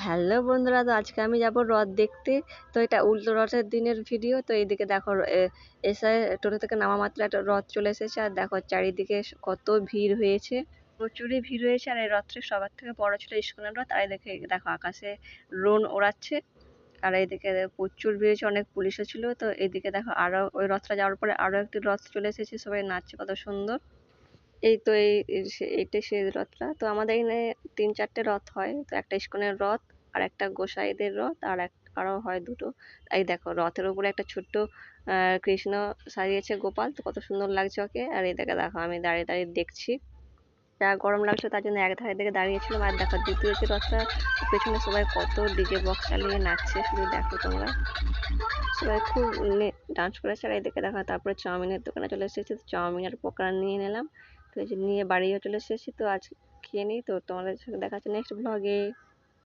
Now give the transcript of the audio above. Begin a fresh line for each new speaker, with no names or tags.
Hello বন্ধুরা, তো আজকে আমি যাব রথ দেখতে। তো এটা উল্টো রথের দিনের ভিডিও। তো এইদিকে দেখো এসে টোটো থেকে নামা মাত্র একটা রথ চলে এসেছে, আর দেখো চারিদিকে কত ভিড় হয়েছে, প্রচুরই ভিড় হয়েছে। আর এই রথটি সবার থেকে বড় ছিল ইস্কনের রথ। আর এদিকে দেখো আকাশে ড্রোন ওড়াচ্ছে, আর এইদিকে প্রচুর ভিড় হয়েছে, অনেক পুলিশও ছিল। তো এইদিকে দেখো আরো ওই রথটা যাওয়ার পরে আরো একটি রথ চলে এসেছে, সবাই নাচছে কত সুন্দর। এই তো এইটা সেই রথটা। তো আমাদের এখানে 3-4টে রথ হয়। তো একটা ইস্কনের রথ, আর একটা গোসাইদের রথ, আর আরো হয় দুটো। এই দেখো রথের উপরে একটা ছোট্ট কৃষ্ণ সাজিয়েছে গোপাল, তো কত সুন্দর লাগছে ওকে। আর এই দেখো আমি দাঁড়িয়ে দাঁড়িয়ে দেখছি, যা গরম লাগছে তার জন্য এক ধারে দিকে দাঁড়িয়েছিলাম। আর দেখো দ্বিতীয় যে রথটা, পেছনে সবাই কত ডিজে বক্স চালিয়ে নাচছে, শুধু দেখো তোমরা, সবাই খুব ডান্স করেছে। আর এদিকে দেখো তারপরে চাউমিনের দোকানে চলে এসেছি, তো চাউমিন আর পকোড়া নিয়ে নিলাম। তো এই যে নিয়ে বাড়িও চলে এসেছি। তো আজ খেয়ে নিই। তো তোমাদের সাথে দেখা হচ্ছে নেক্সট ব্লগে।